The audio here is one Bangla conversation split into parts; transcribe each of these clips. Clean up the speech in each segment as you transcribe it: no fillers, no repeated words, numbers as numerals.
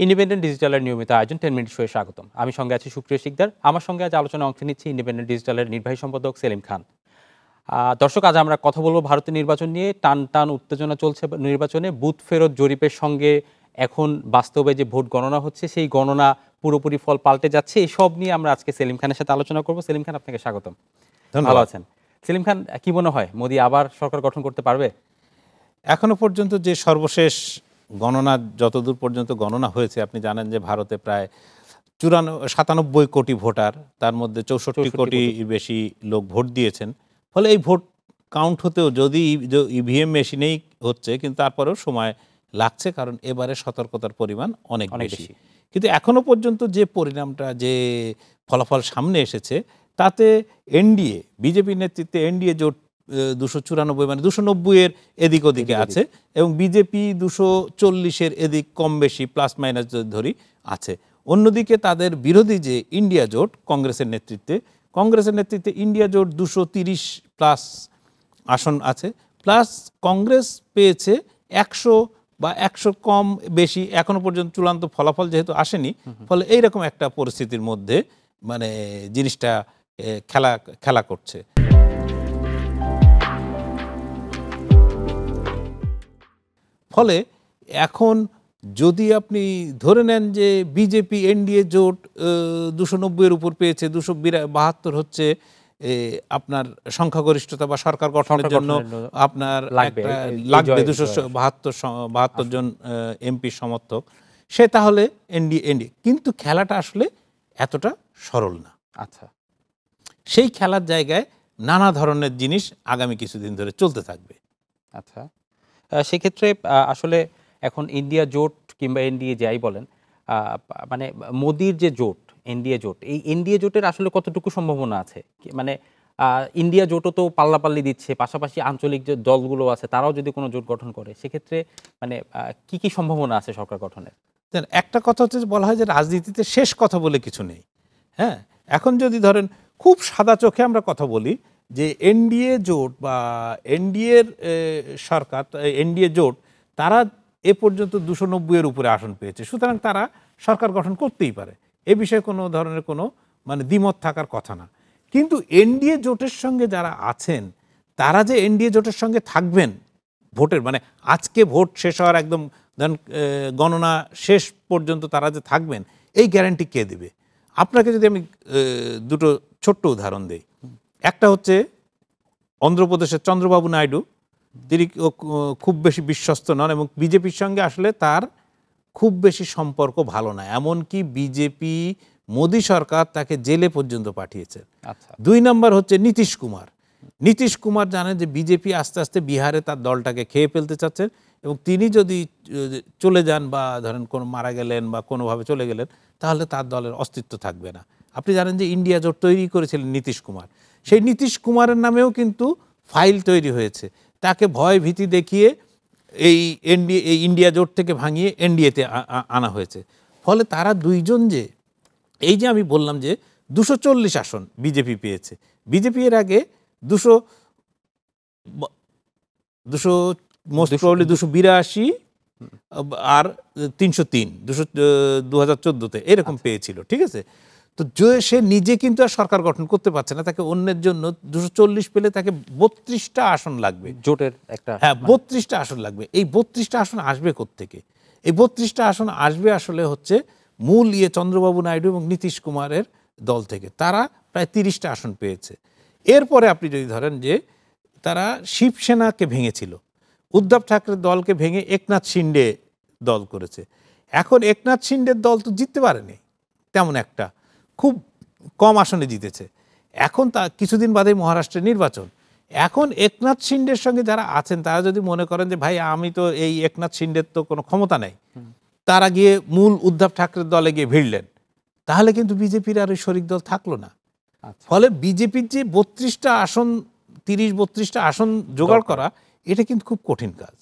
ইন্ডিপেন্ডেন্ট ডিজিটালের নিয়মিত আয়োজন 10 মিনিট শোয়ে স্বাগতম। আমি সঙ্গে আছি সুপ্রিয় শিকদার। আমার সঙ্গে আজ আলোচনায় অংশ নিচ্ছি ইন্ডিপেন্ডেন্ট ডিজিটালের নির্বাহী সম্পাদক সেলিম খান। দর্শক, আজ আমরা কথা বলবো ভারতের নির্বাচন নিয়ে। টান টান উত্তেজনা চলছে নির্বাচনে। বুথ ফেরত জরিপের সঙ্গে এখন বাস্তবে যে ভোট গণনা হচ্ছে, সেই গণনা পুরোপুরি ফল পাল্টে যাচ্ছে। এইসব নিয়ে আমরা আজকে সেলিম খানের সাথে আলোচনা করবো। সেলিম খান, আপনাকে স্বাগতম। ভালো আছেন? সেলিম খান, কি মনে হয় মোদি আবার সরকার গঠন করতে পারবে? এখনো পর্যন্ত যে সর্বশেষ গণনা, যতদূর পর্যন্ত গণনা হয়েছে, আপনি জানেন যে ভারতে প্রায় 97 কোটি ভোটার, তার মধ্যে 64 কোটির বেশি লোক ভোট দিয়েছেন। ফলে এই ভোট কাউন্ট হতেও, যদি ইভিএম মেশিনেই হচ্ছে, কিন্তু তারপরেও সময় লাগছে, কারণ এবারে সতর্কতার পরিমাণ অনেক বেশি। কিন্তু এখনো পর্যন্ত যে পরিণামটা, যে ফলাফল সামনে এসেছে, তাতে এনডিএ, বিজেপির নেতৃত্বে এনডিএ জোট 294, মানে 290-এর এদিক ওদিকে আছে, এবং বিজেপি 240-এর এদিক কম বেশি প্লাস মাইনাস ধরি আছে। অন্যদিকে তাদের বিরোধী যে ইন্ডিয়া জোট, কংগ্রেসের নেতৃত্বে ইন্ডিয়া জোট 230 প্লাস আসন আছে, প্লাস কংগ্রেস পেয়েছে 100 বা 100 কম বেশি, এখনো পর্যন্ত চূড়ান্ত ফলাফল যেহেতু আসেনি, ফলে এইরকম একটা পরিস্থিতির মধ্যে মানে জিনিসটা খেলা করছে। ফলে এখন যদি আপনি ধরে নেন যে বিজেপি এনডিএ জোট 290-এর উপর পেয়েছে, 272 হচ্ছে আপনার সংখ্যাগরিষ্ঠতা বা সরকার গঠনের জন্য আপনার লাগবে 272 জন এমপির সমর্থক, সে তাহলে এনডিএ। কিন্তু খেলাটা আসলে এতটা সরল না। আচ্ছা, সেই খেলার জায়গায় নানা ধরনের জিনিস আগামী কিছুদিন ধরে চলতে থাকবে। আচ্ছা, সেক্ষেত্রে আসলে এখন ইন্ডিয়া জোট কিংবা এনডিএ যাই বলেন, মানে মোদির যে জোট, এনডিএ জোট, এই এনডিএ জোটের আসলে কতটুকু সম্ভাবনা আছে? মানে ইন্ডিয়া জোটও তো পাল্লাপাল্লি দিচ্ছে, পাশাপাশি আঞ্চলিক যে দলগুলো আছে তারাও যদি কোনো জোট গঠন করে, সেক্ষেত্রে মানে কি কি সম্ভাবনা আছে সরকার গঠনের? একটা কথা হচ্ছে, বলা হয় যে রাজনীতিতে শেষ কথা বলে কিছু নেই। হ্যাঁ, এখন যদি ধরেন খুব সাদা চোখে আমরা কথা বলি যে এনডিএ জোট বা এনডিএর সরকার, এনডিএ জোট, তারা এ পর্যন্ত 290-এর উপরে আসন পেয়েছে, সুতরাং তারা সরকার গঠন করতেই পারে। এ বিষয়ে কোনো ধরনের কোনো মানে দ্বিমত থাকার কথা না। কিন্তু এনডিএ জোটের সঙ্গে যারা আছেন, তারা যে এনডিএ জোটের সঙ্গে থাকবেন ভোটের, মানে আজকে ভোট শেষ হওয়ার একদম ধরেন গণনা শেষ পর্যন্ত তারা যে থাকবেন, এই গ্যারান্টি কে দেবে? আপনাকে যদি আমি দুটো ছোট্ট উদাহরণ দিই। একটা হচ্ছে অন্ধ্রপ্রদেশের চন্দ্রবাবু নাইডু, তিনি খুব বেশি বিশ্বস্ত নন এবং বিজেপির সঙ্গে আসলে তার খুব বেশি সম্পর্ক ভালো না, এমনকি বিজেপি মোদী সরকার তাকে জেলে পর্যন্ত পাঠিয়েছে। আচ্ছা, 2 নম্বর হচ্ছে নীতিশ কুমার জানেন যে বিজেপি আস্তে আস্তে বিহারে তার দলটাকে খেয়ে ফেলতে চাচ্ছেন, এবং তিনি যদি চলে যান বা ধরেন কোনো মারা গেলেন বা কোনোভাবে চলে গেলেন, তাহলে তার দলের অস্তিত্ব থাকবে না। আপনি জানেন যে ইন্ডিয়া জোট তৈরি করেছিলেন নীতিশ কুমার, সেই নীতিশ কুমারের নামেও কিন্তু ফাইল তৈরি হয়েছে, তাকে ভয় ভীতি দেখিয়ে এই ইন্ডিয়া জোট থেকে ভাঙিয়ে এনডিএতে আনা হয়েছে। ফলে তারা দুইজন যে, এই যে আমি বললাম যে 240 আসন বিজেপি পেয়েছে, বিজেপি এর আগে 282 আর 303 2014-তে এরকম পেয়েছিল, ঠিক আছে? তো সে নিজে কিন্তু আর সরকার গঠন করতে পারছে না, তাকে অন্যের জন্য 240 পেলে তাকে 32টা আসন লাগবে, জোটের একটা, হ্যাঁ 32টা আসন লাগবে। এই 32টা আসন আসবে কোত্থেকে? এই 32টা আসন আসবে আসলে হচ্ছে মূল চন্দ্রবাবু নাইডু এবং নীতিশ কুমারের দল থেকে। তারা প্রায় 30টা আসন পেয়েছে। এরপরে আপনি যদি ধরেন যে তারা শিবসেনাকে ভেঙেছিল, উদ্ধব ঠাকরের দলকে ভেঙে একনাথ শিন্ডে দল করেছে। এখন একনাথ শিন্ডের দল তো জিততে পারেনি, তেমন একটা খুব কম আসনে জিতেছে। এখন তা কিছুদিন বাদে মহারাষ্ট্রের নির্বাচন। এখন একনাথ শিন্ডের সঙ্গে যারা আছেন, তারা যদি মনে করেন যে ভাই আমি তো এই একনাথ শিন্ডের তো কোনো ক্ষমতা নেই, তারা গিয়ে মূল উদ্ধব ঠাকরের দলে গিয়ে ভিড়লেন, তাহলে কিন্তু বিজেপির আর ওই শরিক দল থাকলো না। ফলে বিজেপির যে 32টা আসন, 30-32টা আসন জোগাড় করা, এটা কিন্তু খুব কঠিন কাজ।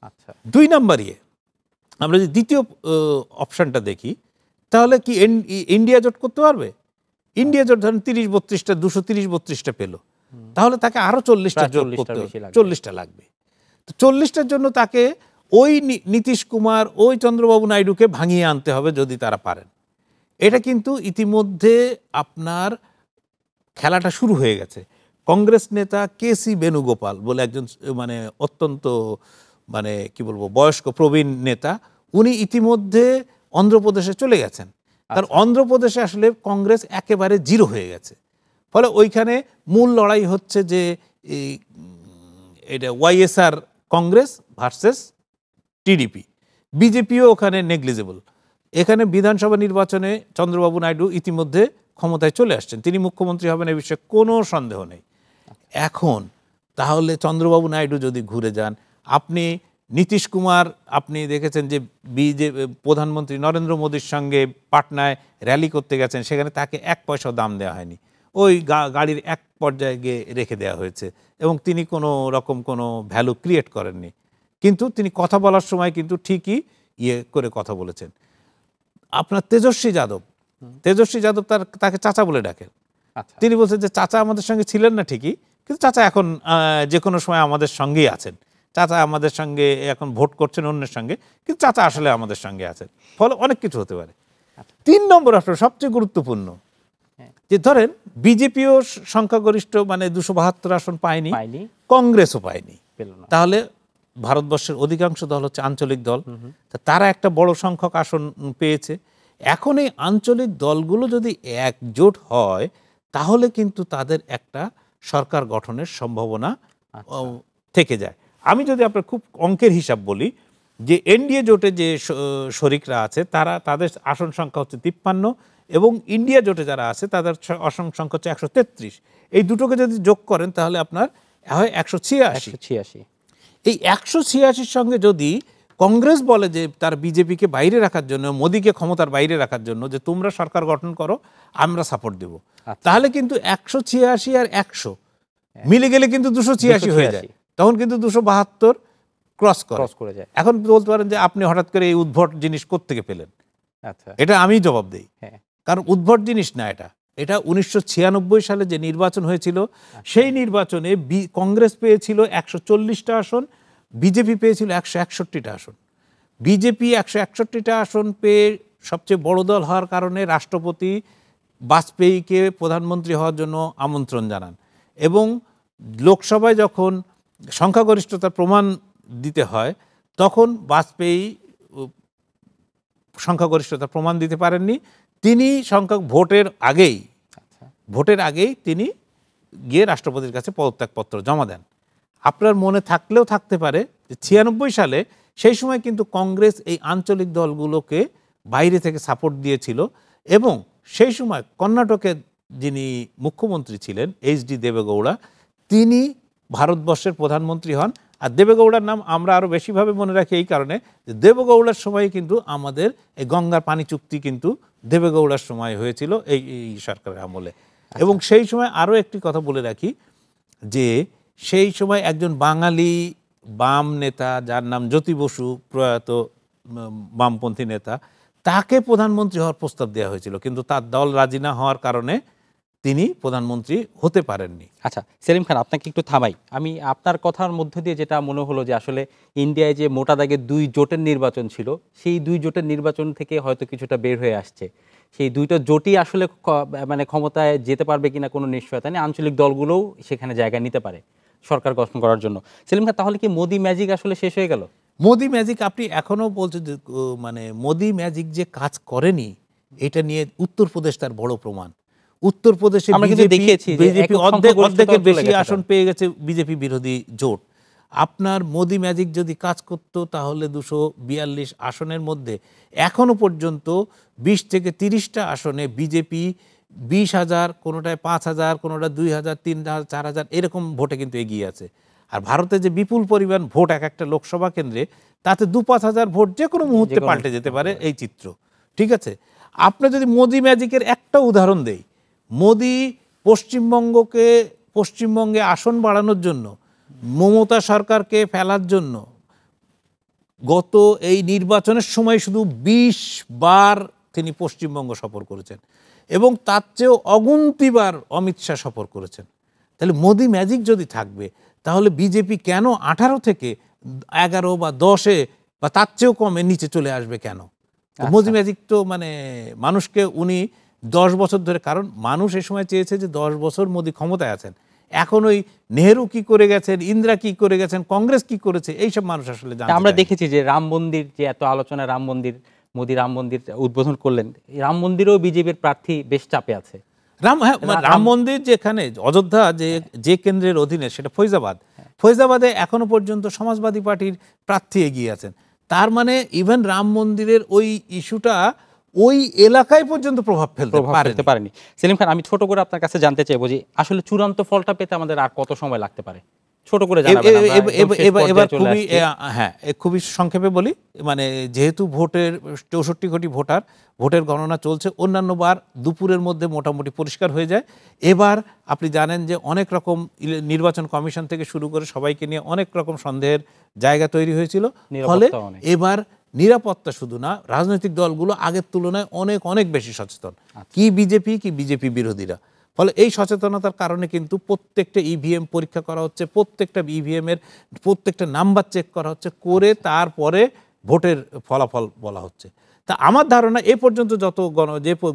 আচ্ছা, 2 নম্বর আমরা যদি দ্বিতীয় অপশনটা দেখি, তাহলে কি ইন্ডিয়া জোট করতে পারবে? ইন্ডিয়া জোট ধরেন 30-32টা 230-32টা পেল, তাহলে তাকে আরো 40টা জোট করতে হবে, 40টা লাগবে। তো 40টার জন্য তাকে ওই নীতিশ কুমার ওই চন্দ্রবাবু নাইডুকে ভাঙিয়ে আনতে হবে যদি তারা পারেন। এটা কিন্তু ইতিমধ্যে আপনার খেলাটা শুরু হয়ে গেছে। কংগ্রেস নেতা কেসি বেণুগোপাল বলে একজন মানে অত্যন্ত মানে কি বলবো বয়স্ক প্রবীণ নেতা, উনি ইতিমধ্যে অন্ধ্রপ্রদেশে চলে গেছেন। কারণ অন্ধ্রপ্রদেশে আসলে কংগ্রেস একেবারে জিরো হয়ে গেছে। ফলে ওইখানে মূল লড়াই হচ্ছে যে এটা ওয়াইএসআর কংগ্রেস ভার্সেস টিডিপি। বিজেপিও ওখানে নেগলিজেবল। এখানে বিধানসভা নির্বাচনে চন্দ্রবাবু নাইডু ইতিমধ্যে ক্ষমতায় চলে আসছেন, তিনি মুখ্যমন্ত্রী হবেন এ বিষয়ে কোনো সন্দেহ নেই। এখন তাহলে চন্দ্রবাবু নাইডু যদি ঘুরে যান, আপনি নীতিশ কুমার আপনি দেখেছেন যে প্রধানমন্ত্রী নরেন্দ্র মোদীর সঙ্গে পাটনায় র্যালি করতে গেছেন, সেখানে তাকে 1 পয়সাও দাম দেওয়া হয়নি, ওই গাড়ির এক পর্যায়ে গিয়ে রেখে দেওয়া হয়েছে এবং তিনি কোনো রকম কোনো ভ্যালু ক্রিয়েট করেননি। কিন্তু তিনি কথা বলার সময় কিন্তু ঠিকই করে কথা বলেছেন। আপনার তেজস্বী যাদব তাকে চাচা বলে ডাকেন। তিনি বলছেন যে চাচা আমাদের সঙ্গে ছিলেন না ঠিকই, কিন্তু চাচা এখন যে কোনো সময় আমাদের সঙ্গেই আছেন, চাচা আমাদের সঙ্গে এখন ভোট করছেন অন্যের সঙ্গে, কিন্তু চাচা আসলে আমাদের সঙ্গে আছেন। ফলে অনেক কিছু হতে পারে। 3 নম্বর আসলে সবচেয়ে গুরুত্বপূর্ণ যে ধরেন বিজেপিও সংখ্যাগরিষ্ঠ মানে 272 আসন পায়নি, কংগ্রেসও পায়নি, তাহলে ভারতবর্ষের অধিকাংশ দল হচ্ছে আঞ্চলিক দল, তারা একটা বড় সংখ্যক আসন পেয়েছে। এখন এই আঞ্চলিক দলগুলো যদি একজোট হয় তাহলে কিন্তু তাদের একটা সরকার গঠনের সম্ভাবনা থেকে যায়। আমি যদি আপনার খুব অঙ্কের হিসাব বলি যে এনডিএ জোটে যে শরিকরা আছে তাদের আসন সংখ্যা হচ্ছে 53 এবং ইন্ডিয়া জোটে যারা আছে তাদের আসন সংখ্যা হচ্ছে 133। এই দুটোকে যদি যোগ করেন তাহলে আপনার হয় 186। এই 186 সঙ্গে যদি কংগ্রেস বলে যে তার বিজেপিকে বাইরে রাখার জন্য, মোদীকে ক্ষমতার বাইরে রাখার জন্য যে তোমরা সরকার গঠন করো আমরা সাপোর্ট দেব, তাহলে কিন্তু 186 আর 100 মিলে গেলে কিন্তু 286 হয়ে যায়, তখন কিন্তু 272 ক্রস করে যায়। এখন বলতে পারেন যে আপনি হঠাৎ করে এই উদ্ভট জিনিস কোত্থেকে পেলেন? এটা আমি জবাব দেই, কারণ উদ্ভট জিনিস না, এটা 1996 সালে যে নির্বাচন হয়েছিল সেই নির্বাচনে কংগ্রেস পেয়েছিল 140টা আসন, বিজেপি পেয়েছিল 161টা আসন। বিজেপি 161টা আসন পেয়ে সবচেয়ে বড় দল হওয়ার কারণে রাষ্ট্রপতি বাজপেয়ীকে প্রধানমন্ত্রী হওয়ার জন্য আমন্ত্রণ জানান এবং লোকসভায় যখন সংখ্যাগরিষ্ঠতার প্রমাণ দিতে হয় তখন বাজপেয়ী সংখ্যাগরিষ্ঠতার প্রমাণ দিতে পারেননি। তিনি ভোটের আগেই তিনি গিয়ে রাষ্ট্রপতির কাছে পদত্যাগপত্র জমা দেন। আপনার মনে থাকলেও থাকতে পারে যে 96 সালে সেই সময় কিন্তু কংগ্রেস এই আঞ্চলিক দলগুলোকে বাইরে থেকে সাপোর্ট দিয়েছিল এবং সেই সময় কর্ণাটকের যিনি মুখ্যমন্ত্রী ছিলেন এইচ.ডি. দেবেগৌড়া, তিনি ভারতবর্ষের প্রধানমন্ত্রী হন। আর দেবেগৌড়ার নাম আমরা আরও বেশিভাবে মনে রাখি এই কারণে যে দেবেগৌড়ার সময় কিন্তু আমাদের এই গঙ্গার পানি চুক্তি কিন্তু দেবেগৌড়ার সময় হয়েছিল এই সরকারের আমলে। এবং সেই সময় আরও একটি কথা বলে রাখি যে সেই সময় একজন বাঙালি বাম নেতা যার নাম জ্যোতি বসু, প্রয়াত বামপন্থী নেতা, তাকে প্রধানমন্ত্রী হওয়ার প্রস্তাব দেওয়া হয়েছিল, কিন্তু তার দল রাজি না হওয়ার কারণে তিনি প্রধানমন্ত্রী হতে পারেননি। আচ্ছা সেলিম খান, আপনাকে একটু থামাই। আমি আপনার কথার মধ্য দিয়ে যেটা মনে হলো যে আসলে ইন্ডিয়ায় যে মোটা দাগে 2 জোটের নির্বাচন ছিল, সেই 2 জোটের নির্বাচন থেকে হয়তো কিছুটা বের হয়ে আসছে। সেই 2টা জোটই আসলে মানে ক্ষমতায় যেতে পারবে কিনা কোনো নিশ্চয়তা নেই, আঞ্চলিক দলগুলোও সেখানে জায়গা নিতে পারে সরকার গঠন করার জন্য। সেলিম খান, তাহলে কি মোদি ম্যাজিক আসলে শেষ হয়ে গেল? মোদি ম্যাজিক আপনি এখনো বলছেন যে মানে মোদি ম্যাজিক যে কাজ করেনি এটা নিয়ে উত্তরপ্রদেশ তার বড় প্রমাণ। উত্তরপ্রদেশে বিজেপি অর্ধেকের বেশি আসন পেয়ে গেছে বিজেপি বিরোধী জোট। আপনার মোদি ম্যাজিক যদি কাজ করত তাহলে 242 আসনের মধ্যে এখনো পর্যন্ত 20 থেকে 30টা আসনে বিজেপি 20,000, কোনোটায় 5,000, কোনোটা 2,000, 3,000, 4,000 এরকম ভোটে কিন্তু এগিয়ে আছে। আর ভারতে যে বিপুল পরিমাণ ভোট এক একটা লোকসভা কেন্দ্রে, তাতে 2-5,000 ভোট যে কোনো মুহূর্তে পাল্টে যেতে পারে এই চিত্র। ঠিক আছে, আপনার যদি মোদি ম্যাজিকের একটা উদাহরণ দেই, মোদি পশ্চিমবঙ্গে আসন বাড়ানোর জন্য, মমতা সরকারকে ফেলার জন্য গত এই নির্বাচনের সময় শুধু 20 বার তিনি পশ্চিমবঙ্গ সফর করেছেন এবং তার চেয়েও অগুন্তিবার অমিত শাহ সফর করেছেন। তাহলে মোদি ম্যাজিক যদি থাকবে তাহলে বিজেপি কেন 18 থেকে 11 বা 10-এ বা তার চেয়েও কমে নিচে চলে আসবে কেন? আচ্ছা। মোদি ম্যাজিক তো মানে মানুষকে উনি 10 বছর ধরে, কারণ মানুষ এই সময় চেয়েছে যে 10 বছর মোদি ক্ষমতায় আছেন, এখন ওই নেহেরু কি করে গেছেন, ইন্দিরা কি করে গেছেন, কংগ্রেস কি করেছে, এইসব মানুষ আসলে জানতে আমরা চায়। দেখেছি যে রাম মন্দির, যে এত আলোচনা, রাম মন্দির, মোদি রাম মন্দির উদ্বোধন করলেন, এই রাম মন্দিরেও বিজেপির প্রার্থী বেশ চাপে আছে। রাম মন্দির যেখানে অযোধ্যা যে কেন্দ্রের অধীনে, সেটা ফৈজাবাদ। ফৈজাবাদে এখনো পর্যন্ত সমাজবাদী পার্টির প্রার্থী এগিয়ে আছেন। তার মানে ইভেন রাম মন্দিরের ওই ইস্যুটা ওই এলাকায় পর্যন্ত প্রভাব ফেলতে পারেনি। সেলিম খান, আমি ছোট করে আপনার কাছে জানতে চাইবো যে আসলে চূড়ান্ত ফলটা পেতে আমাদের আর কত সময় লাগতে পারে? ছোট করে জানাবেন। এবার খুবই খুবই সংক্ষেপে বলি, মানে যেহেতু 64 কোটি ভোটের গণনা চলছে, অন্যান্য বার দুপুরের মধ্যে মোটামুটি পরিষ্কার হয়ে যায়। এবার আপনি জানেন যে অনেক রকম নির্বাচন কমিশন থেকে শুরু করে সবাইকে নিয়ে অনেক রকম সন্দেহের জায়গা তৈরি হয়েছিল। ফলে এবার নিরাপত্তা শুধু না, রাজনৈতিক দলগুলো আগের তুলনায় অনেক অনেক বেশি সচেতন, কি বিজেপি বিরোধীরা। ফলে এই সচেতনতার কারণে কিন্তু প্রত্যেকটা ইভিএম পরীক্ষা করা হচ্ছে, প্রত্যেকটা ইভিএম এর প্রত্যেকটা নাম্বার চেক করা হচ্ছে, করে তারপরে ভোটের ফলাফল বলা হচ্ছে। তা আমার ধারণা এ পর্যন্ত যত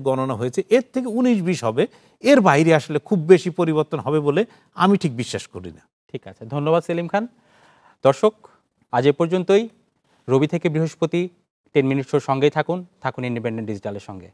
গণনা হয়েছে এর থেকে 19-20 হবে, এর বাইরে আসলে খুব বেশি পরিবর্তন হবে বলে আমি ঠিক বিশ্বাস করি না। ঠিক আছে, ধন্যবাদ সেলিম খান। দর্শক, আজ এ পর্যন্তই। রবি থেকে বৃহস্পতি 10 মিনিট শোর সঙ্গেই থাকুন ইন্ডিপেন্ডেন্ট ডিজিটালের সঙ্গে।